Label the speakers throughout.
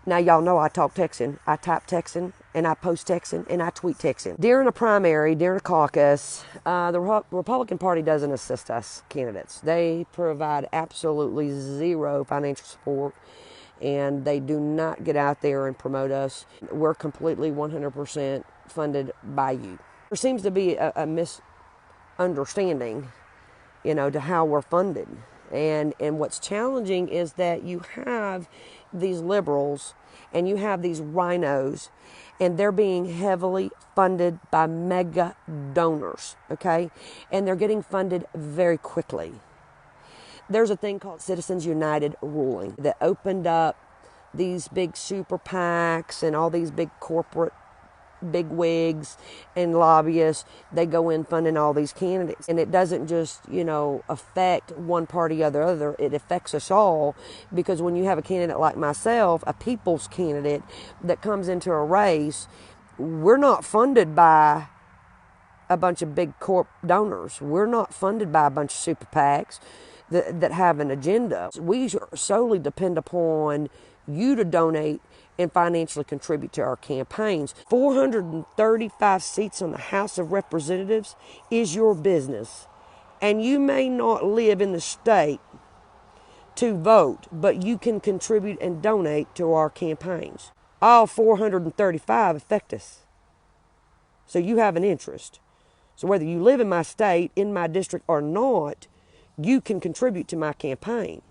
Speaker 1: Now, y'all know I talk Texan. I type Texan, and I post Texan, and I tweet Texan. During a primary, during a caucus, the Republican Party doesn't assist us candidates. They provide absolutely zero financial support, and they do not get out there and promote us. We're completely 100% funded by you. There seems to be a misunderstanding, to how we're funded. And what's challenging is that you have these liberals and you have these rhinos, and they're being heavily funded by mega donors, okay? And they're getting funded very quickly. There's a thing called Citizens United ruling that opened up these big super PACs and all these big corporate big wigs and lobbyists. They go in funding all these candidates, and it doesn't just affect one party or the other. It affects us all, because when you have a candidate like myself, a people's candidate that comes into a race, we're not funded by a bunch of big corp donors. We're not funded by a bunch of super PACs that have an agenda. We solely depend upon you to donate and financially contribute to our campaigns. 435 seats on the House of Representatives is your business. And you may not live in the state to vote, but you can contribute and donate to our campaigns. All 435 affect us. So you have an interest. So whether you live in my state, in my district or not, you can contribute to my campaign.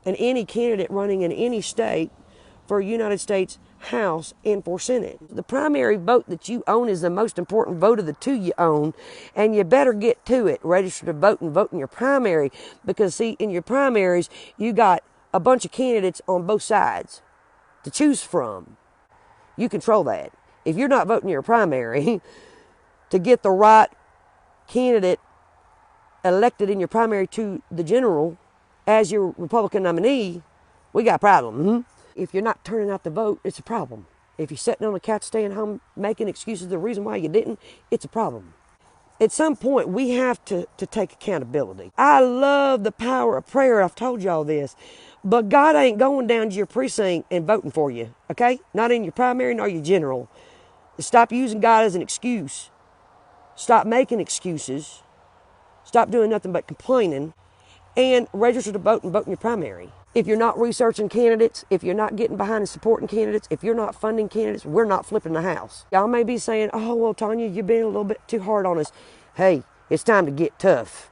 Speaker 1: And any candidate running in any state for United States House and for Senate. The primary vote that you own is the most important vote of the two you own, and you better get to it. Register to vote and vote in your primary, because see, in your primaries, you got a bunch of candidates on both sides to choose from. You control that. If you're not voting your primary to get the right candidate elected in your primary to the general as your Republican nominee, we got a problem. If you're not turning out to vote, it's a problem. If you're sitting on the couch staying home making excuses the reason why you didn't, it's a problem. At some point, we have to take accountability. I love the power of prayer. I've told y'all this. But God ain't going down to your precinct and voting for you, okay? Not in your primary nor your general. Stop using God as an excuse. Stop making excuses. Stop doing nothing but complaining. And register to vote and vote in your primary. If you're not researching candidates, if you're not getting behind and supporting candidates, if you're not funding candidates, we're not flipping the house. Y'all may be saying, oh, well, Tanya, you're being a little bit too hard on us. Hey, it's time to get tough.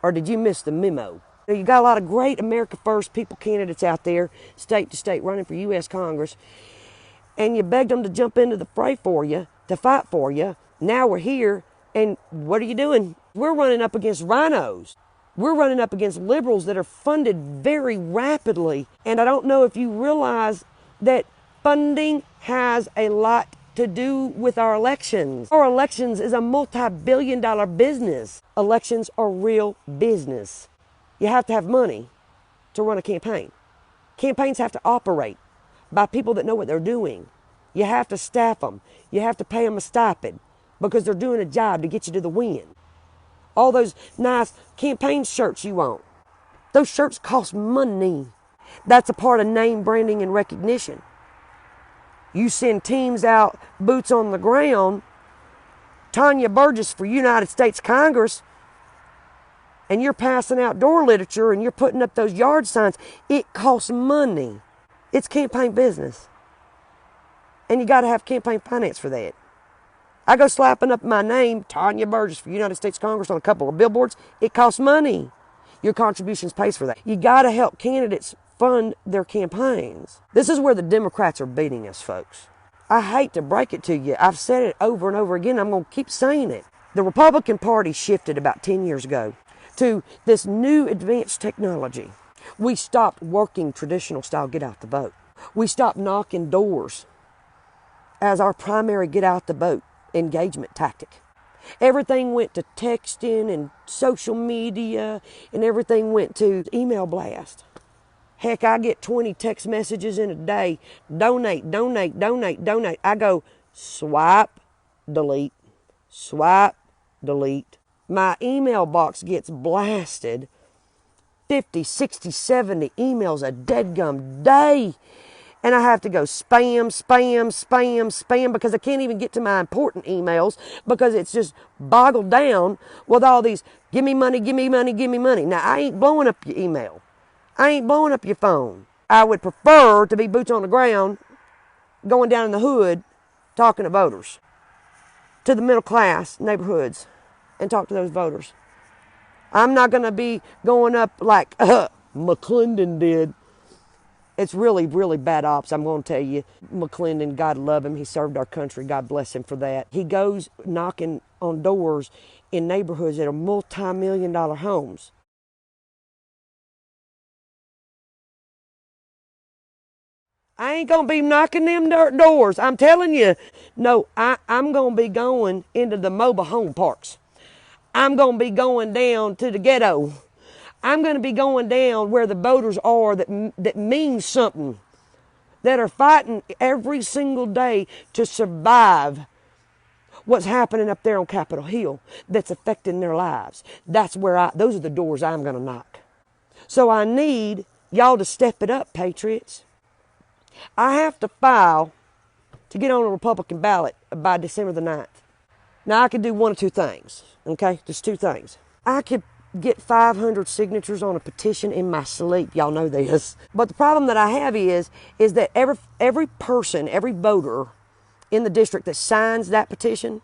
Speaker 1: Or did you miss the memo? You got a lot of great America First people candidates out there, state to state, running for U.S. Congress. And you begged them to jump into the fray for you, to fight for you. Now we're here, and what are you doing? We're running up against rhinos. We're running up against liberals that are funded very rapidly. And I don't know if you realize that funding has a lot to do with our elections. Our elections is a multi-billion-dollar business. Elections are real business. You have to have money to run a campaign. Campaigns have to operate by people that know what they're doing. You have to staff them. You have to pay them a stipend because they're doing a job to get you to the win. All those nice campaign shirts you want, those shirts cost money. That's a part of name branding and recognition. You send teams out, boots on the ground, Tania Burgess for United States Congress, and you're passing out door literature and you're putting up those yard signs. It costs money. It's campaign business. And you got to have campaign finance for that. I go slapping up my name, Tania Burgess for United States Congress, on a couple of billboards. It costs money. Your contributions pays for that. You got to help candidates fund their campaigns. This is where the Democrats are beating us, folks. I hate to break it to you. I've said it over and over again. I'm going to keep saying it. The Republican Party shifted about 10 years ago to this new advanced technology. We stopped working traditional style get out the vote. We stopped knocking doors as our primary get out the vote engagement tactic. Everything went to texting and social media, and everything went to email blast. Heck, I get 20 text messages in a day. Donate, donate, donate, donate. I go swipe, delete, swipe, delete. My email box gets blasted 50, 60, 70 emails a deadgum day. and I have to go spam, spam, spam, spam because I can't even get to my important emails because it's just boggled down with all these, give me money, give me money, give me money. Now, I ain't blowing up your email. I ain't blowing up your phone. I would prefer to be boots on the ground, going down in the hood, talking to voters, to the middle class neighborhoods, and talk to those voters. I'm not going to be going up like McClendon did. It's really, really bad ops, I'm going to tell you. McClendon, God love him. He served our country. God bless him for that. He goes knocking on doors in neighborhoods that are multi-million-dollar homes. I ain't going to be knocking them doors. I'm telling you. No, I'm going to be going into the mobile home parks. I'm going to be going down to the ghetto. I'm going to be going down where the voters are that mean something, that are fighting every single day to survive what's happening up there on Capitol Hill that's affecting their lives. Those are the doors I'm going to knock. So I need y'all to step it up, patriots. I have to file to get on a Republican ballot by December the 9th. Now, I could do one of two things, okay? Just two things. I could get 500 signatures on a petition in my sleep. Y'all know this. But the problem that I have is that every person, every voter in the district that signs that petition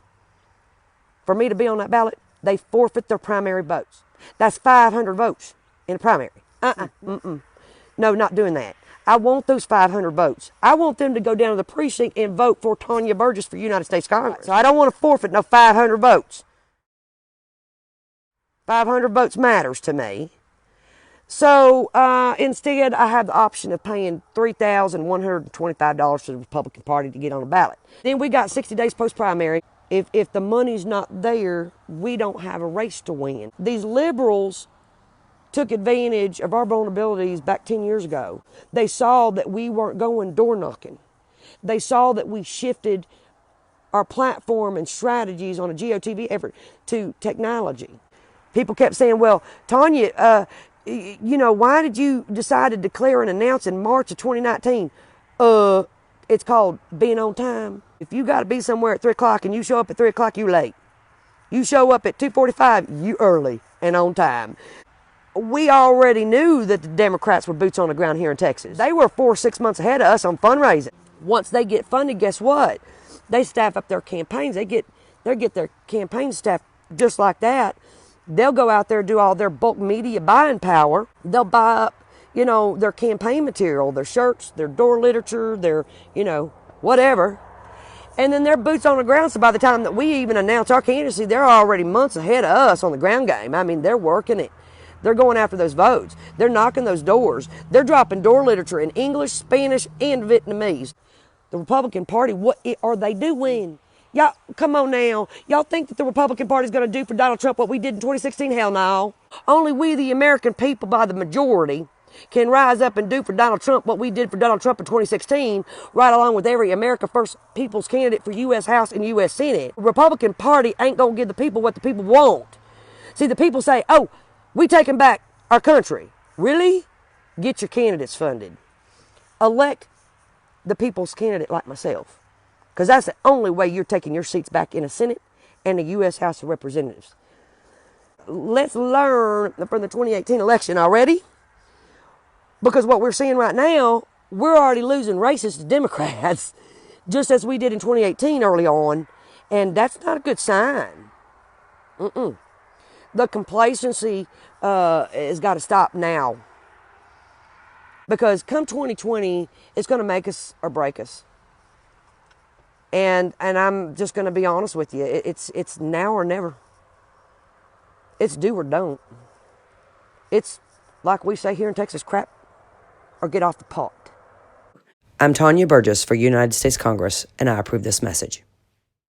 Speaker 1: for me to be on that ballot, they forfeit their primary votes. That's 500 votes in a primary. No, not doing that. I want those 500 votes. I want them to go down to the precinct and vote for Tania Burgess for United States Congress. So I don't want to forfeit no 500 votes. 500 votes matters to me. So instead, I have the option of paying $3,125 to the Republican Party to get on the ballot. Then we got 60 days post-primary. If the money's not there, we don't have a race to win. These liberals took advantage of our vulnerabilities back 10 years ago. They saw that we weren't going door knocking. They saw that we shifted our platform and strategies on a GOTV effort to technology. People kept saying, well, Tania, why did you decide to declare and announce in March of 2019? It's called being on time. If you got to be somewhere at 3 o'clock and you show up at 3 o'clock, you late. You show up at 2:45, you early and on time. We already knew that the Democrats were boots on the ground here in Texas. They were 4 or 6 months ahead of us on fundraising. Once they get funded, guess what? They staff up their campaigns. They get their campaign staff just like that. They'll go out there and do all their bulk media buying power. They'll buy up, their campaign material, their shirts, their door literature, their, whatever. And then they're boots on the ground. So by the time that we even announce our candidacy, they're already months ahead of us on the ground game. I mean, they're working it. They're going after those votes. They're knocking those doors. They're dropping door literature in English, Spanish, and Vietnamese. The Republican Party, what are they doing? Y'all, come on now. Y'all think that the Republican Party is going to do for Donald Trump what we did in 2016? Hell no. Only we, the American people, by the majority, can rise up and do for Donald Trump what we did for Donald Trump in 2016, right along with every America First People's candidate for U.S. House and U.S. Senate. The Republican Party ain't going to give the people what the people want. See, the people say, oh, we taking back our country. Really? Get your candidates funded. Elect the people's candidate like myself. Because that's the only way you're taking your seats back in the Senate and the U.S. House of Representatives. Let's learn from the 2018 election already. Because what we're seeing right now, we're already losing races to Democrats, just as we did in 2018 early on. And that's not a good sign. The complacency has got to stop now. Because come 2020, it's going to make us or break us. And I'm just going to be honest with you. It's now or never. It's do or don't. It's, like we say here in Texas, crap or get off the pot. I'm Tania Burgess for United States Congress, and I approve this message.